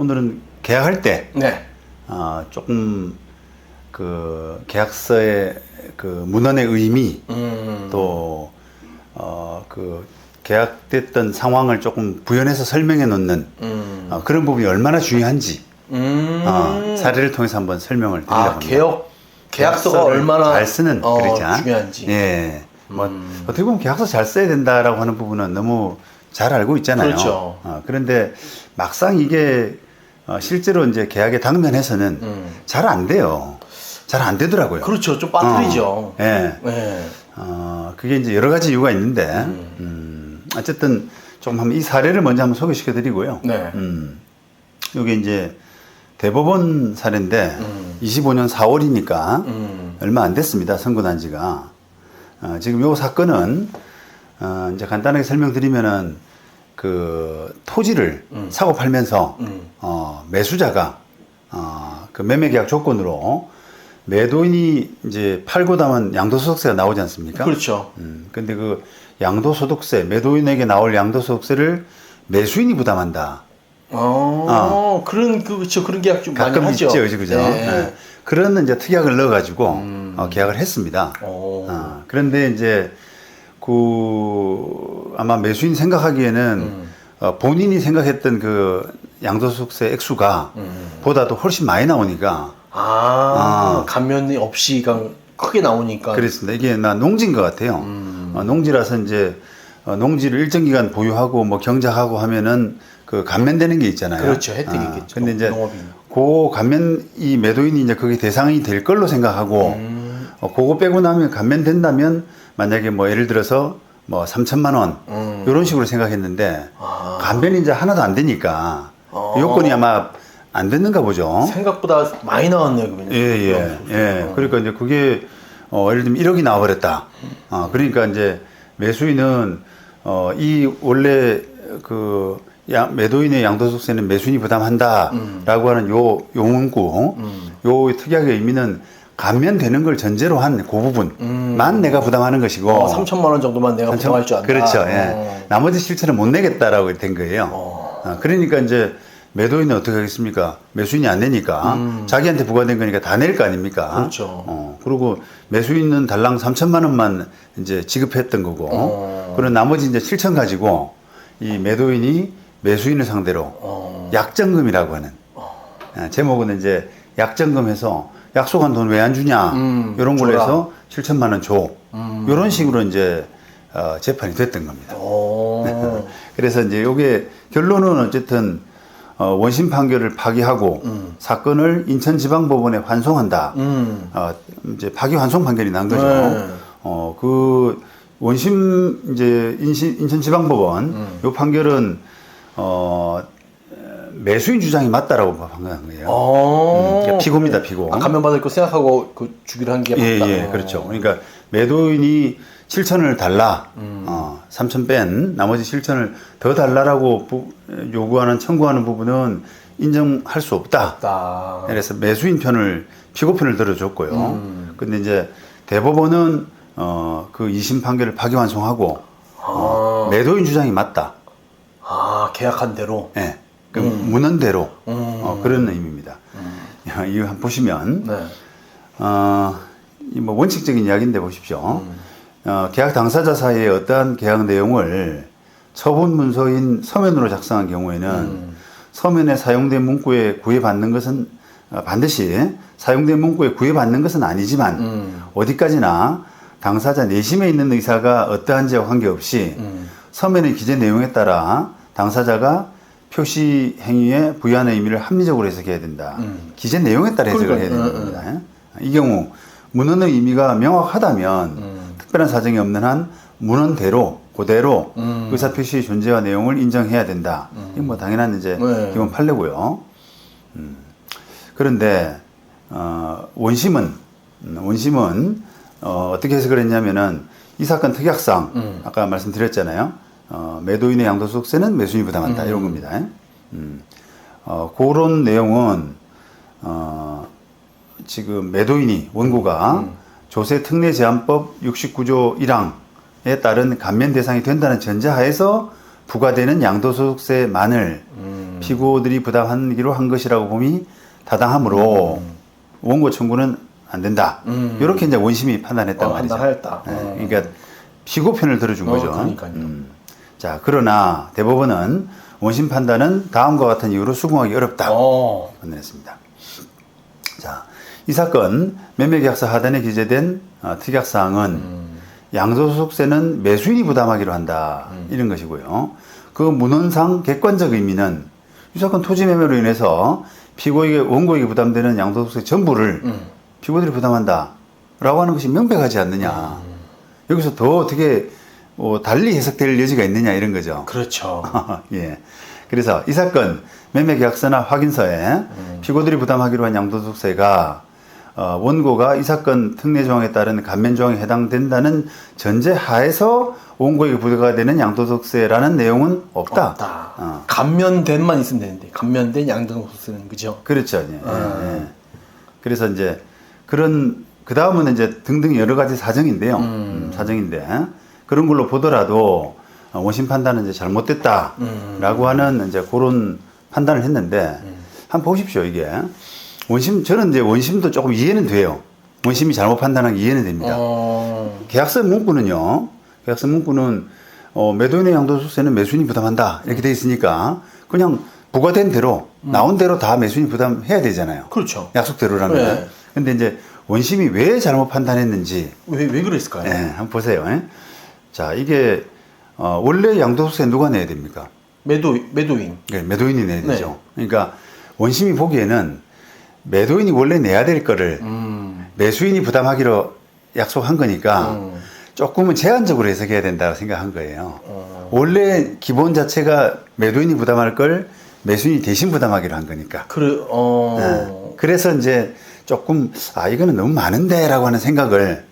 오늘은 계약할 때 네. 조금 그 계약서의 그 문헌의 의미 또 그 계약됐던 상황을 조금 부연해서 설명해 놓는 그런 부분이 얼마나 중요한지 사례를 통해서 한번 설명을 드리려고 합니다. 계약서가 얼마나 잘 쓰는 글자 중요한지. 예. 뭐 어떻게 보면 계약서 잘 써야 된다라고 하는 부분은 너무 잘 알고 있잖아요. 그렇죠. 그런데 막상 이게 실제로 이제 계약에 당면해서는 잘 안 돼요. 잘 안 되더라고요. 그렇죠. 좀 빠뜨리죠. 예. 네. 그게 이제 여러 가지 이유가 있는데, 어쨌든 좀 한번 이 사례를 먼저 한번 소개시켜 드리고요. 네. 이게 이제 대법원 사례인데, 25년 4월이니까 얼마 안 됐습니다. 선고난 지가. 지금 요 사건은, 이제 간단하게 설명드리면은, 그 토지를 사고 팔면서, 매수자가, 그 매매계약 조건으로 매도인이 이제 팔고 담은 양도소득세가 나오지 않습니까? 그렇죠. 근데 그 양도소득세, 매도인에게 나올 양도소득세를 매수인이 부담한다. 그렇죠. 그런 계약 좀 많이 가끔 하죠. 있죠, 그죠? 네. 네. 그런 이제 특약을 넣어가지고 계약을 했습니다. 그런데 이제 그 아마 매수인 생각하기에는 본인이 생각했던 그 양도소득세 액수가 보다도 훨씬 많이 나오니까 감면이 없이 크게 나오니까. 그렇습니다. 이게 농지인 것 같아요. 농지라서 이제 농지를 일정 기간 보유하고 뭐 경작하고 하면은 그 감면되는 게 있잖아요. 그렇죠. 혜택이 있겠죠. 근데 이제 농업인. 그 감면 이 매도인이 이제 그게 대상이 될 걸로 생각하고 그거 빼고 나면 감면된다면 만약에 뭐 예를 들어서 뭐 3천만 원 이런 식으로 생각했는데 감면이 이제 하나도 안 되니까 요건이 아마 안 됐는가 보죠. 생각보다 많이 나왔네요, 그러면. 예. 그러니까 이제 그게 예를 들면 1억이 나와버렸다. 그러니까 이제 매수인은 이 원래 그 매도인의 양도소득세는 매수인이 부담한다라고 하는 요 문구, 요 특약의 의미는 감면되는 걸 전제로 한 그 부분만 내가 부담하는 것이고 3천만 원 정도만 내가 부담할 줄 안다. 그렇죠. 예. 나머지 실체는 못 내겠다라고 된 거예요. 그러니까 이제 매도인은 어떻게 하겠습니까? 매수인이 안 내니까 자기한테 부과된 거니까 다 낼 거 아닙니까? 그렇죠. 그리고 매수인은 달랑 3천만 원만 이제 지급했던 거고, 그런 나머지 이제 7천 가지고 이 매도인이 매수인을 상대로 약정금이라고 하는 제목은 이제 약정금해서 약속한 돈 왜 안 주냐 이런 걸로 해서 7천만 원 줘. 이런 식으로 이제 재판이 됐던 겁니다. 그래서 이제 이게 결론은 어쨌든 원심 판결을 파기하고 사건을 인천지방법원에 환송한다. 이제 파기환송 판결이 난 거죠. 네. 그 원심 이제 인천지방법원 요 판결은 매수인 주장이 맞다라고 판결한 거예요. 그러니까 피고입니다, 피고. 감면받을 거 생각하고 주기로 한 게 맞다. 예, 그렇죠. 그러니까 매도인이 7천을 달라, 3천 뺀 나머지 7천을 더 달라라고 요구하는, 청구하는 부분은 인정할 수 없다. 그래서 매수인 편을, 피고 편을 들어줬고요. 근데 이제 대법원은 그 2심 판결을 파기환송하고 매도인 주장이 맞다. 계약한 대로. 예, 그 문헌대로 그런 의미입니다. 이거 한번 보시면 뭐 원칙적인 이야기인데 보십시오. 계약 당사자 사이에 어떠한 계약 내용을 처분 문서인 서면으로 작성한 경우에는 서면에 사용된 문구에 구애받는 것은 반드시 사용된 문구에 구애받는 것은 아니지만 어디까지나 당사자 내심에 있는 의사가 어떠한지와 관계없이 서면의 기재 내용에 따라 당사자가 표시 행위에 부여하는 의미를 합리적으로 해석해야 된다. 기재 내용에 따라 해석을 해야 되는 겁니다. 이 경우 문헌의 의미가 명확하다면 특별한 사정이 없는 한 문헌대로 그대로 의사표시의 존재와 내용을 인정해야 된다. 이건 뭐 당연한 이제 기본 판례고요. 그런데 원심은 어떻게 해석을 했냐면은 이 사건 특약상 아까 말씀드렸잖아요. 매도인의 양도소득세는 매수인이 부담한다 이런 겁니다. 그런 내용은 지금 매도인이 원고가 조세특례제한법 69조 1항에 따른 감면 대상이 된다는 전제하에서 부과되는 양도소득세만을 피고들이 부담하기로 한 것이라고 봄이 타당하므로 원고 청구는 안 된다. 이렇게 이제 원심이 판단했단 말이죠. 판단하였다. 그러니까 피고 편을 들어준 거죠. 그러니까요. 자, 그러나 대법원은 원심 판단은 다음과 같은 이유로 수긍하기 어렵다. 판단했습니다. 자, 이 사건 매매계약서 하단에 기재된 특약사항은 양도소득세는 매수인이 부담하기로 한다. 이런 것이고요. 그 문헌상 객관적 의미는 이 사건 토지 매매로 인해서 피고에게 원고에게 부담되는 양도소득세 전부를 피고들이 부담한다. 라고 하는 것이 명백하지 않느냐. 여기서 더 어떻게 달리 해석될 여지가 있느냐 이런 거죠. 그렇죠. 예. 그래서 이 사건 매매계약서나 확인서에 피고들이 부담하기로 한 양도소득세가 원고가 이 사건 특례조항에 따른 감면조항에 해당된다는 전제 하에서 원고에게 부과가 되는 양도소득세라는 내용은 없다. 감면된만 있으면 되는데 감면된 양도소득세는 그죠? 그렇죠. 예. 예. 그래서 이제 그 다음은 이제 등등 여러 가지 사정인데요. 사정인데 그런 걸로 보더라도 원심 판단은 이제 잘못됐다라고 하는 이제 그런 판단을 했는데 한번 보십시오. 이게 저는 이제 원심도 조금 이해는 돼요. 원심이 잘못 판단한 게 이해는 됩니다. 계약서 문구는요. 계약서 문구는 매도인의 양도소득세는 매수인이 부담한다 이렇게 돼 있으니까 그냥 부과된 대로 나온 대로 다 매수인이 부담해야 되잖아요. 그렇죠. 약속대로라면. 네. 근데 이제 원심이 왜 잘못 판단했는지 왜 그랬을까요? 네, 한번 보세요. 자, 이게 원래 양도소득세 누가 내야 됩니까? 매도인. 네, 매도인이 내야 되죠. 그러니까 원심이 보기에는 매도인이 원래 내야 될 거를 매수인이 부담하기로 약속한 거니까 조금은 제한적으로 해석해야 된다고 생각한 거예요. 원래 기본 자체가 매도인이 부담할 걸 매수인이 대신 부담하기로 한 거니까. 네. 그래서 이제 조금 이거는 너무 많은데라고 하는 생각을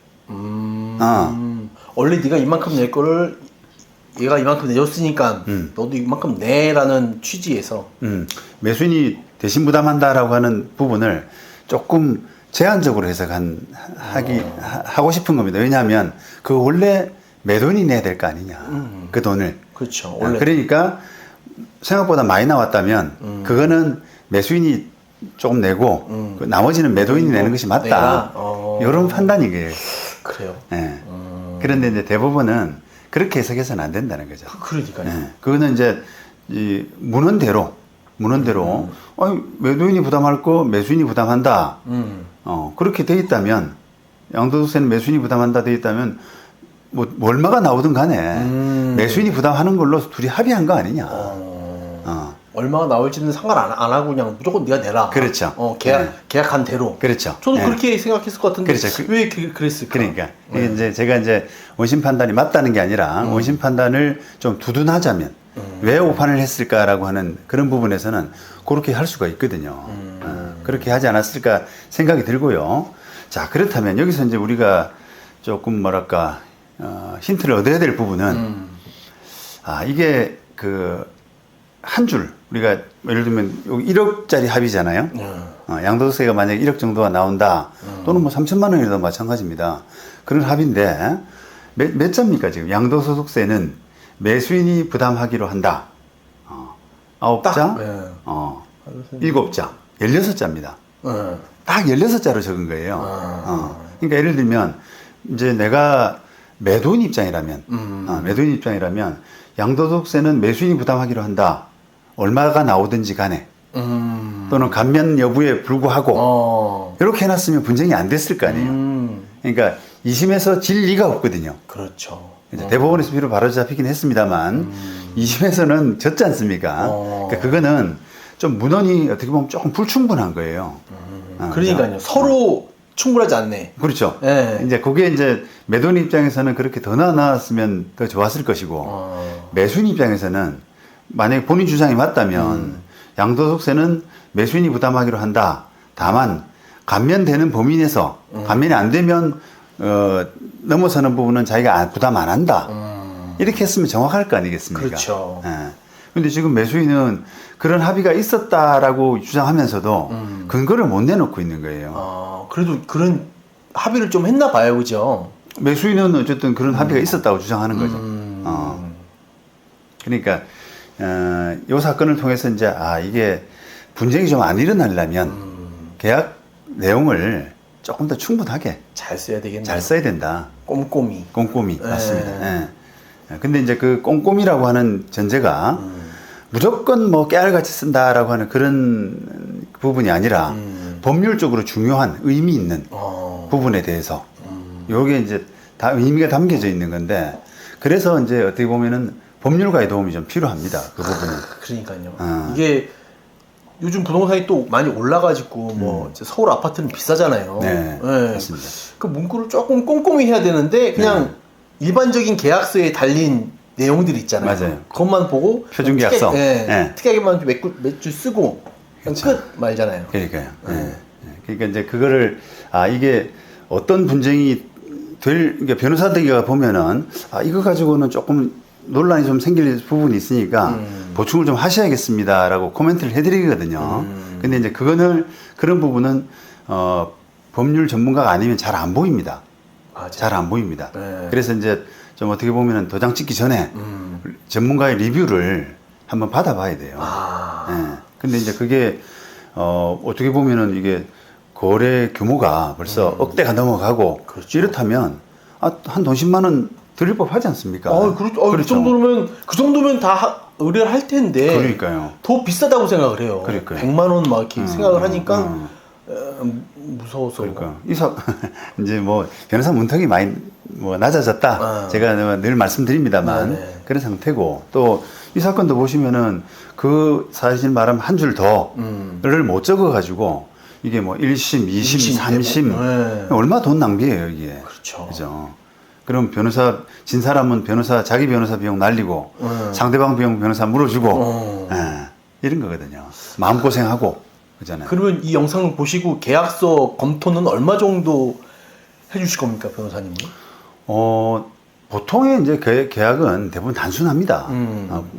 원래 네가 이만큼 낼 거를 얘가 이만큼 내줬으니까 너도 이만큼 내라는 취지에서 매수인이 대신 부담한다라고 하는 부분을 조금 제한적으로 하고 싶은 겁니다. 왜냐하면 그 원래 매도인이 내야 될 거 아니냐. 그 돈을. 그렇죠. 원래. 그러니까 생각보다 많이 나왔다면 그거는 매수인이 조금 내고 그 나머지는 매도인이 내는 것이 맞다. 이런 판단이 거예요. 그래요. 네. 그런데 이제 대법원은 그렇게 해석해서는 안 된다는 거죠. 그러니까요. 네. 그거는 이제 이 문헌대로 매도인이 부담할 거 매수인이 부담한다. 그렇게 돼 있다면 양도소득세는 매수인이 부담한다 돼 있다면 뭐 얼마가 나오든 간에 매수인이 부담하는 걸로 둘이 합의한 거 아니냐. 얼마가 나올지는 상관 안 하고 그냥 무조건 네가 내라. 그렇죠. 계약한 대로. 그렇죠. 저도 그렇게 생각했을 것 같은데 그렇죠. 왜 그랬을까? 그러니까 이게 이제 제가 원심 판단이 맞다는 게 아니라 원심 판단을 좀 두둔하자면 왜 오판을 했을까라고 하는 그런 부분에서는 그렇게 할 수가 있거든요. 그렇게 하지 않았을까 생각이 들고요. 자, 그렇다면 여기서 이제 우리가 조금 뭐랄까 힌트를 얻어야 될 부분은 이게 한 줄 우리가 예를 들면 여기 1억짜리 합의잖아요. 양도세가 만약에 1억 정도가 나온다. 또는 뭐 3천만 원이라도 마찬가지입니다. 그런 합의인데 몇 자입니까 지금? 양도소득세는 매수인이 부담하기로 한다. 9자, 7자, 16자입니다. 딱 16자로 적은 거예요. 그러니까 예를 들면 이제 내가 매도인 입장이라면 양도소득세는 매수인이 부담하기로 한다. 얼마가 나오든지 간에 또는 감면 여부에 불구하고 이렇게 해놨으면 분쟁이 안 됐을 거 아니에요. 그러니까 2심에서 질 리가 없거든요. 그렇죠. 대법원에서 비록 바로 잡히긴 했습니다만 2심에서는 졌지 않습니까? 그러니까 그거는 좀 문헌이 어떻게 보면 조금 불충분한 거예요. 그러니까요. 서로 충분하지 않네. 그렇죠. 네. 이제 그게 이제 매도인 입장에서는 그렇게 더 나왔으면 더 좋았을 것이고 매수인 입장에서는 만약에 본인 주장이 맞다면 양도소득세는 매수인이 부담하기로 한다. 다만 감면되는 범위 내에서 감면이 안 되면 넘어서는 부분은 자기가 부담 안 한다. 이렇게 했으면 정확할 거 아니겠습니까? 그렇죠. 근데 지금 매수인은 그런 합의가 있었다라고 주장하면서도 근거를 못 내놓고 있는 거예요. 그래도 그런 합의를 좀 했나 봐요, 그죠? 매수인은 어쨌든 그런 합의가 있었다고 주장하는 거죠. 그러니까 요 사건을 통해서 이제 이게 분쟁이 좀 안 일어나려면 계약 내용을 조금 더 충분하게 잘 써야 되겠네요. 잘 써야 된다. 꼼꼼히. 꼼꼼히 예. 맞습니다. 예. 근데 이제 그 꼼꼼이라고 하는 전제가 무조건 뭐 깨알같이 쓴다라고 하는 그런 부분이 아니라 법률적으로 중요한 의미 있는 부분에 대해서 요게 이제 다 의미가 담겨져 있는 건데 그래서 이제 어떻게 보면은 법률가의 도움이 좀 필요합니다. 그 부분은. 그러니까요. 이게 요즘 부동산이 또 많이 올라가지고 뭐 이제 서울 아파트는 비싸잖아요. 네, 예. 맞습니다. 그 문구를 조금 꼼꼼히 해야 되는데 그냥 일반적인 계약서에 달린 내용들이 있잖아요. 맞아요. 그것만 보고 표준 계약서. 예. 특이하게만 몇 줄 쓰고 그냥 끝 말잖아요. 그러니까요. 그러니까 이제 그거를 이게 어떤 분쟁이 그러니까 변호사들이 보면은 이거 가지고는 조금 논란이 좀 생길 부분이 있으니까 보충을 좀 하셔야겠습니다라고 코멘트를 해드리거든요. 근데 이제 그런 부분은 법률 전문가가 아니면 잘 안 보입니다. 잘 안 보입니다. 네. 그래서 이제 좀 어떻게 보면은 도장 찍기 전에 전문가의 리뷰를 한번 받아봐야 돼요. 근데 이제 그게 어떻게 보면은 이게 거래 규모가 벌써 억대가 넘어가고 그렇죠. 이렇다면 한 돈 10만 원 드릴 법 하지 않습니까? 그렇죠. 그 정도면 다 의뢰를 할 텐데. 그러니까요. 더 비싸다고 생각을 해요. 그러니까요. 100만 원 막 이렇게 생각을 하니까 무서워서. 그러니까 이제 뭐 변호사 문턱이 많이 뭐 낮아졌다. 제가 늘 말씀드립니다만 네네. 그런 상태고 또 이 사건도 보시면은 그 사실 말하면 한 줄 더를 못 적어 가지고 이게 뭐 1심, 2심, 3심 네. 얼마 돈 낭비예요 이게. 그렇죠. 그죠. 그럼 변호사 진 사람은 자기 변호사 비용 날리고 상대방 비용 변호사 물어주고 이런 거거든요. 마음 고생하고 그잖아요. 그러면 이 영상을 보시고 계약서 검토는 얼마 정도 해주실 겁니까, 변호사님이? 보통의 이제 계약은 대부분 단순합니다.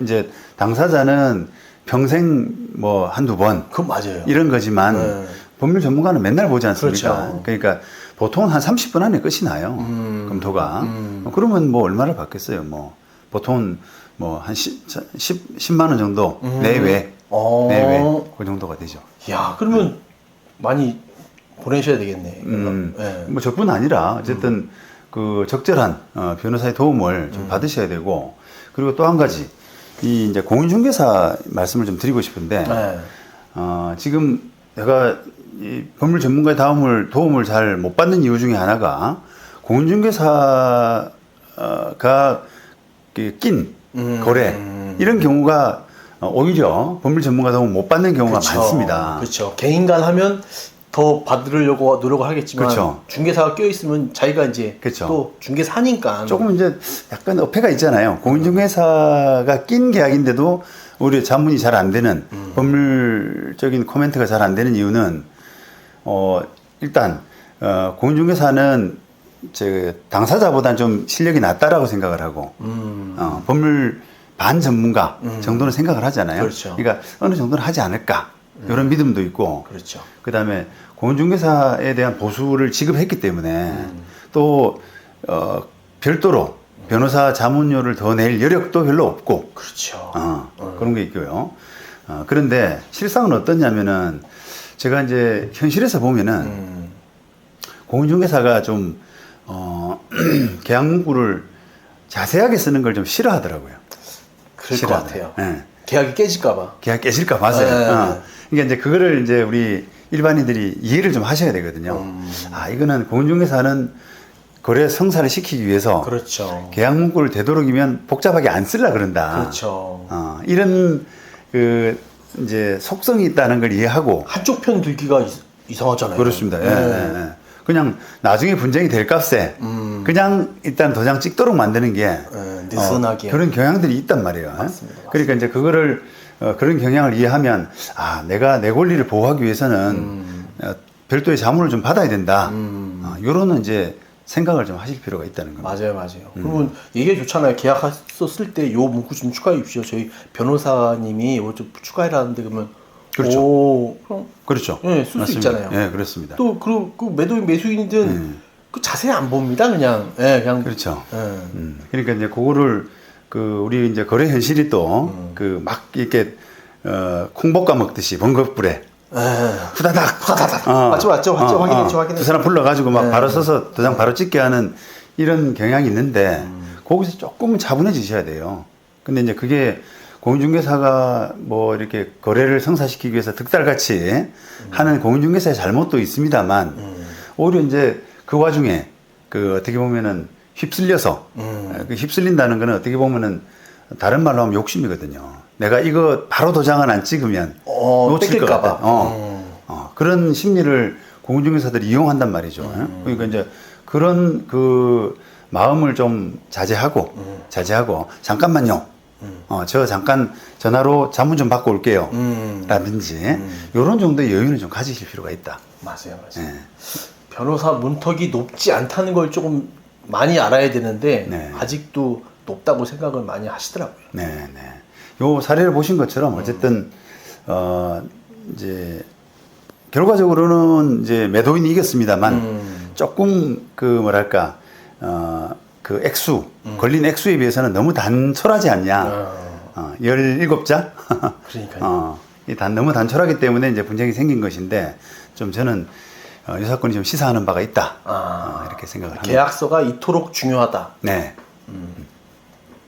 이제 당사자는 평생 뭐 한두 번 그건 맞아요. 이런 거지만 법률 전문가는 맨날 보지 않습니까? 그렇죠. 그러니까 보통은 한 30분 안에 끝이 나요. 검토가. 그러면 뭐 얼마를 받겠어요? 뭐 보통은 뭐 한 10만 원 정도 내외 그 정도가 되죠. 야, 그러면 많이 보내셔야 되겠네. 네. 뭐 저뿐 아니라 어쨌든 그 적절한 변호사의 도움을 좀 받으셔야 되고 그리고 또 한 가지 이 이제 공인중개사 말씀을 좀 드리고 싶은데 지금 내가 이 법률 전문가의 도움을 잘 못 받는 이유 중에 하나가 공인중개사가 낀 거래 이런 경우가 오히려 법률 전문가 도움 못 받는 경우가 많습니다. 그렇죠. 개인 간 하면 더 받으려고 노력을 하겠지만 그렇죠. 중개사가 껴 있으면 자기가 이제 그렇죠. 또 중개사니까 조금 이제 약간 어폐가 있잖아요. 공인중개사가 낀 계약인데도 오히려 자문이 잘 안 되는 법률적인 코멘트가 잘 안 되는 이유는 일단 공인중개사는 당사자보다는 좀 실력이 낮다라고 생각을 하고 법률 반전문가 정도는 생각을 하잖아요. 그렇죠. 그러니까 어느 정도는 하지 않을까 이런 믿음도 있고 그렇죠. 그다음에 공인중개사에 대한 보수를 지급했기 때문에 또 별도로 변호사 자문료를 더 낼 여력도 별로 없고 그렇죠. 그런 게 있고요. 그런데 실상은 어떠냐면은 제가 이제 현실에서 보면은 공인중개사가 좀 계약 문구를 자세하게 쓰는 걸 좀 싫어하더라고요. 그럴 것 같아요. 네. 계약이 깨질까봐. 계약 깨질까 봐서요. 그러니까 이제 그거를 이제 우리 일반인들이 이해를 좀 하셔야 되거든요. 이거는 공인중개사는 거래 성사를 시키기 위해서 그렇죠. 계약 문구를 되도록이면 복잡하게 안 쓰려 그런다. 그렇죠. 이런 이제 속성이 있다는 걸 이해하고 한쪽 편 들기가 이상하잖아요. 그렇습니다. 예. 그냥 나중에 분쟁이 될 값에 그냥 일단 도장 찍도록 만드는 게 느슨하게 그런 경향들이 있단 말이에요. 맞습니다. 그러니까 이제 그거를 그런 경향을 이해하면 내가 내 권리를 보호하기 위해서는 별도의 자문을 좀 받아야 된다. 이런 이제 생각을 좀 하실 필요가 있다는 겁니다. 맞아요. 그러면 얘기가 좋잖아요. 계약서 쓸 때 요 문구 좀 추가해 주십시오. 저희 변호사님이 이거 좀 추가해라는데 그러면 그렇죠. 그럼 그렇죠. 예, 쓸 수 있잖아요. 예, 그렇습니다. 또 그 매수인이든 그 자세히 안 봅니다. 그냥 그냥 그렇죠. 예. 그러니까 이제 그거를 그 우리 이제 거래 현실이 또 그 막 이렇게 콩볶아 먹듯이 번거불에 후다닥 맞죠 확인했죠. 두 사람 불러가지고 막 바로 서서 도장 바로 찍게 하는 이런 경향이 있는데 거기서 조금은 차분해지셔야 돼요. 근데 이제 그게 공인중개사가 뭐 이렇게 거래를 성사시키기 위해서 득달같이 하는 공인중개사의 잘못도 있습니다만 오히려 이제 그 와중에 그 어떻게 보면은 휩쓸려서 그 휩쓸린다는 거는 어떻게 보면은 다른 말로 하면 욕심이거든요. 내가 이거 바로 도장을 안 찍으면 놓칠 것 같다. 그런 심리를 공인중개사들이 이용한단 말이죠. 그러니까 이제 그런 그 마음을 좀 자제하고 잠깐만요. 저 잠깐 전화로 자문 좀 받고 올게요. 라든지 이런 정도의 여유는 좀 가지실 필요가 있다. 맞아요. 예. 변호사 문턱이 높지 않다는 걸 조금 많이 알아야 되는데 네. 아직도 높다고 생각을 많이 하시더라고요. 네. 요 사례를 보신 것처럼 어쨌든 이제 결과적으로는 이제 매도인이 이겼습니다만 조금 그 뭐랄까 그 액수 걸린 액수에 비해서는 너무 단촐하지 않냐. 17자? 그러니까요. 너무 단촐하기 때문에 이제 분쟁이 생긴 것인데 좀 저는 이 사건이 좀 시사하는 바가 있다. 이렇게 생각을 합니다. 계약서가 이토록 중요하다. 네.